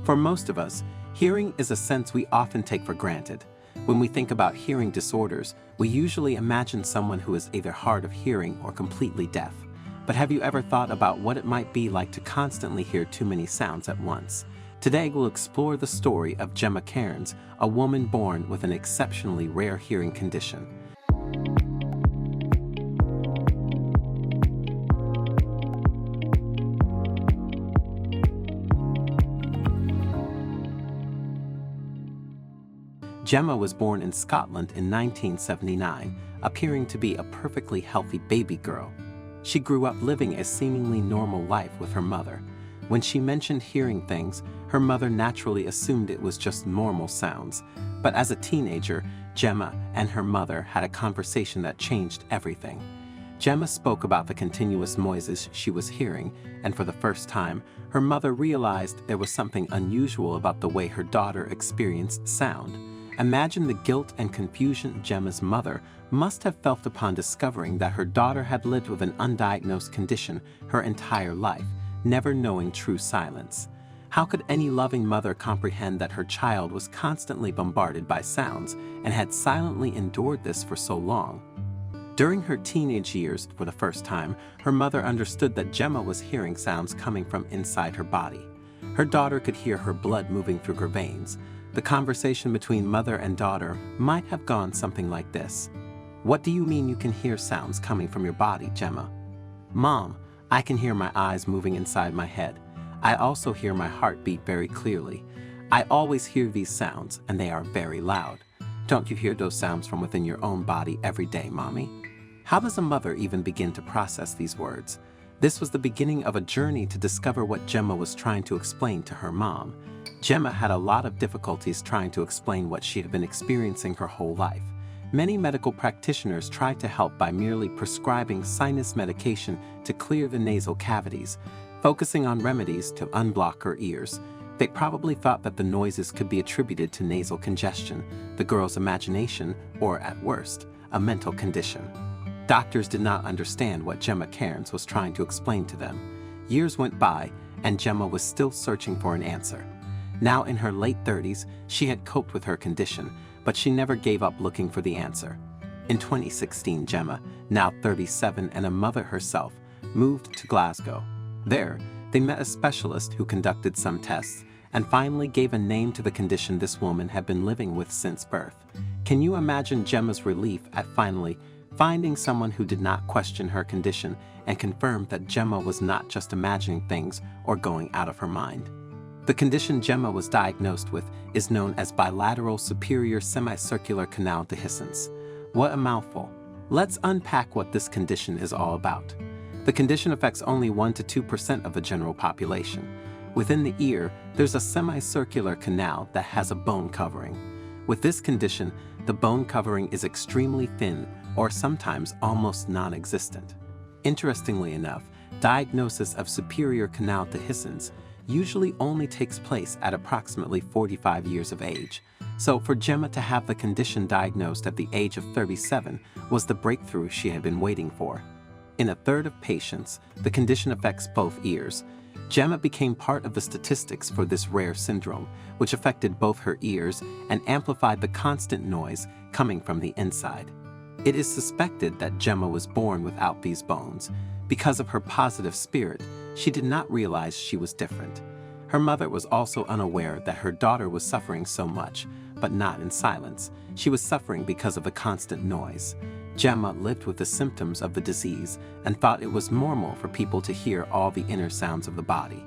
For most of us, hearing is a sense we often take for granted. When we think about hearing disorders, we usually imagine someone who is either hard of hearing or completely deaf. But have you ever thought about what it might be like to constantly hear too many sounds at once? Today we'll explore the story of Gemma Cairns, a woman born with an exceptionally rare hearing condition. Gemma was born in Scotland in 1979, appearing to be a perfectly healthy baby girl. She grew up living a seemingly normal life with her mother. When she mentioned hearing things, her mother naturally assumed it was just normal sounds. But as a teenager, Gemma and her mother had a conversation that changed everything. Gemma spoke about the continuous noises she was hearing, and for the first time, her mother realized there was something unusual about the way her daughter experienced sound. Imagine the guilt and confusion Gemma's mother must have felt upon discovering that her daughter had lived with an undiagnosed condition her entire life, never knowing true silence. How could any loving mother comprehend that her child was constantly bombarded by sounds and had silently endured this for so long? During her teenage years, for the first time, her mother understood that Gemma was hearing sounds coming from inside her body. Her daughter could hear her blood moving through her veins. The conversation between mother and daughter might have gone something like this. "What do you mean you can hear sounds coming from your body, Gemma?" "Mom, I can hear my eyes moving inside my head. I also hear my heart beat very clearly. I always hear these sounds, and they are very loud. Don't you hear those sounds from within your own body every day, Mommy?" How does a mother even begin to process these words? This was the beginning of a journey to discover what Gemma was trying to explain to her mom. Gemma had a lot of difficulties trying to explain what she had been experiencing her whole life. Many medical practitioners tried to help by merely prescribing sinus medication to clear the nasal cavities, focusing on remedies to unblock her ears. They probably thought that the noises could be attributed to nasal congestion, the girl's imagination, or at worst, a mental condition. Doctors did not understand what Gemma Cairns was trying to explain to them. Years went by, and Gemma was still searching for an answer. Now in her late 30s, she had coped with her condition, but she never gave up looking for the answer. In 2016, Gemma, now 37 and a mother herself, moved to Glasgow. There, they met a specialist who conducted some tests and finally gave a name to the condition this woman had been living with since birth. Can you imagine Gemma's relief at finally finding someone who did not question her condition and confirmed that Gemma was not just imagining things or going out of her mind? The condition Gemma was diagnosed with is known as bilateral superior semicircular canal dehiscence. What a mouthful. Let's unpack what this condition is all about. The condition affects only 1 to 2% of the general population. Within the ear, there's a semicircular canal that has a bone covering. With this condition, the bone covering is extremely thin or sometimes almost non-existent. Interestingly enough, diagnosis of superior canal dehiscence usually only takes place at approximately 45 years of age. So for Gemma to have the condition diagnosed at the age of 37 was the breakthrough she had been waiting for. In a third of patients, the condition affects both ears. Gemma became part of the statistics for this rare syndrome, which affected both her ears and amplified the constant noise coming from the inside. It is suspected that Gemma was born without these bones. Because of her positive spirit, she did not realize she was different. Her mother was also unaware that her daughter was suffering so much, but not in silence. She was suffering because of the constant noise. Gemma lived with the symptoms of the disease and thought it was normal for people to hear all the inner sounds of the body.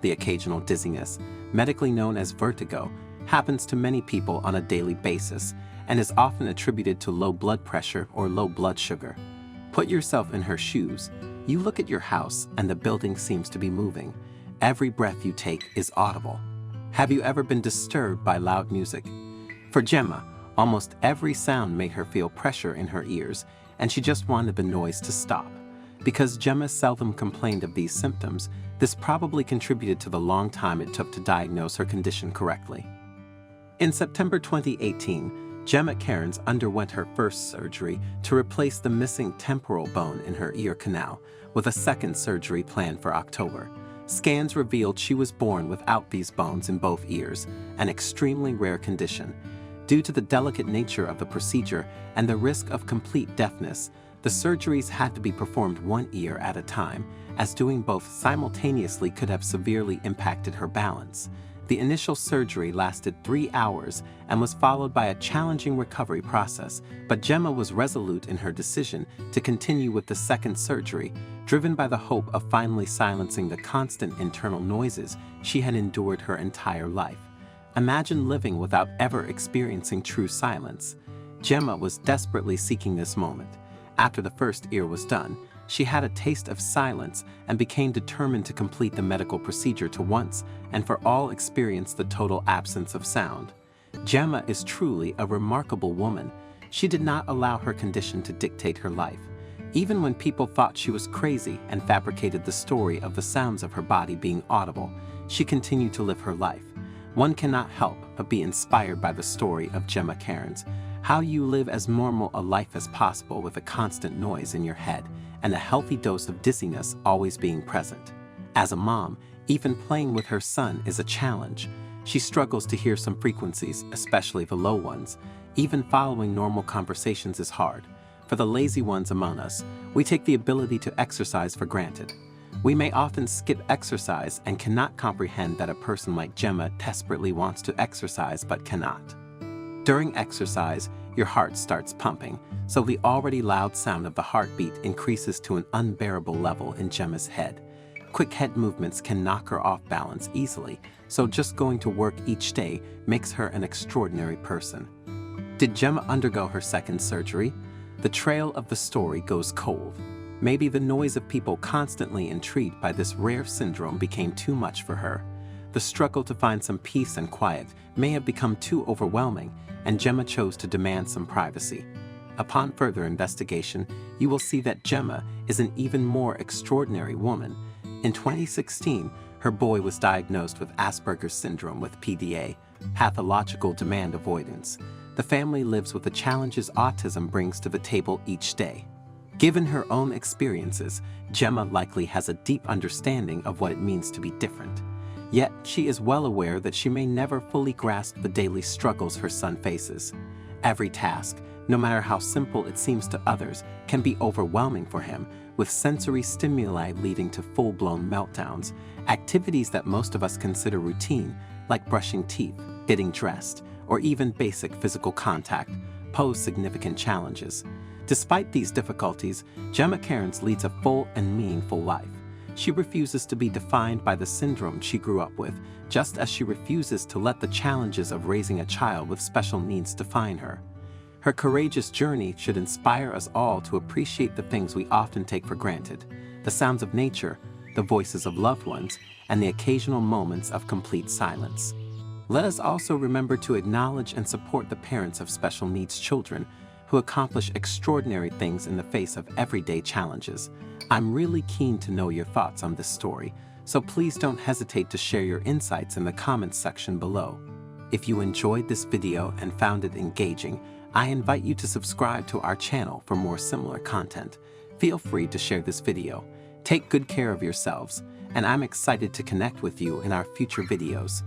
The occasional dizziness, medically known as vertigo, happens to many people on a daily basis and is often attributed to low blood pressure or low blood sugar. Put yourself in her shoes. You look at your house and the building seems to be moving. Every breath you take is audible. Have you ever been disturbed by loud music? For Gemma, almost every sound made her feel pressure in her ears, and she just wanted the noise to stop. Because Gemma seldom complained of these symptoms, this probably contributed to the long time it took to diagnose her condition correctly. In September 2018, Gemma Cairns underwent her first surgery to replace the missing temporal bone in her ear canal, with a second surgery planned for October. Scans revealed she was born without these bones in both ears, an extremely rare condition. Due to the delicate nature of the procedure and the risk of complete deafness, the surgeries had to be performed one ear at a time, as doing both simultaneously could have severely impacted her balance. The initial surgery lasted 3 hours and was followed by a challenging recovery process, but Gemma was resolute in her decision to continue with the second surgery, driven by the hope of finally silencing the constant internal noises she had endured her entire life. Imagine living without ever experiencing true silence. Gemma was desperately seeking this moment. After the first ear was done, she had a taste of silence and became determined to complete the medical procedure to once and for all experience the total absence of sound. Gemma is truly a remarkable woman. She did not allow her condition to dictate her life. Even when people thought she was crazy and fabricated the story of the sounds of her body being audible, she continued to live her life. One cannot help but be inspired by the story of Gemma Cairns. How you live as normal a life as possible with a constant noise in your head and a healthy dose of dizziness always being present. As a mom, even playing with her son is a challenge. She struggles to hear some frequencies, especially the low ones. Even following normal conversations is hard. For the lazy ones among us, we take the ability to exercise for granted. We may often skip exercise and cannot comprehend that a person like Gemma desperately wants to exercise but cannot. During exercise, your heart starts pumping, so the already loud sound of the heartbeat increases to an unbearable level in Gemma's head. Quick head movements can knock her off balance easily, so just going to work each day makes her an extraordinary person. Did Gemma undergo her second surgery? The trail of the story goes cold. Maybe the noise of people constantly intrigued by this rare syndrome became too much for her. The struggle to find some peace and quiet may have become too overwhelming, and Gemma chose to demand some privacy. Upon further investigation, you will see that Gemma is an even more extraordinary woman. In 2016, her boy was diagnosed with Asperger's syndrome with PDA, pathological demand avoidance. The family lives with the challenges autism brings to the table each day. Given her own experiences, Gemma likely has a deep understanding of what it means to be different. Yet, she is well aware that she may never fully grasp the daily struggles her son faces. Every task, no matter how simple it seems to others, can be overwhelming for him, with sensory stimuli leading to full-blown meltdowns. Activities that most of us consider routine, like brushing teeth, getting dressed, or even basic physical contact, pose significant challenges. Despite these difficulties, Gemma Cairns leads a full and meaningful life. She refuses to be defined by the syndrome she grew up with, just as she refuses to let the challenges of raising a child with special needs define her. Her courageous journey should inspire us all to appreciate the things we often take for granted: the sounds of nature, the voices of loved ones, and the occasional moments of complete silence. Let us also remember to acknowledge and support the parents of special needs children who accomplish extraordinary things in the face of everyday challenges. I'm really keen to know your thoughts on this story, so please don't hesitate to share your insights in the comments section below. If you enjoyed this video and found it engaging, I invite you to subscribe to our channel for more similar content. Feel free to share this video. Take good care of yourselves, and I'm excited to connect with you in our future videos.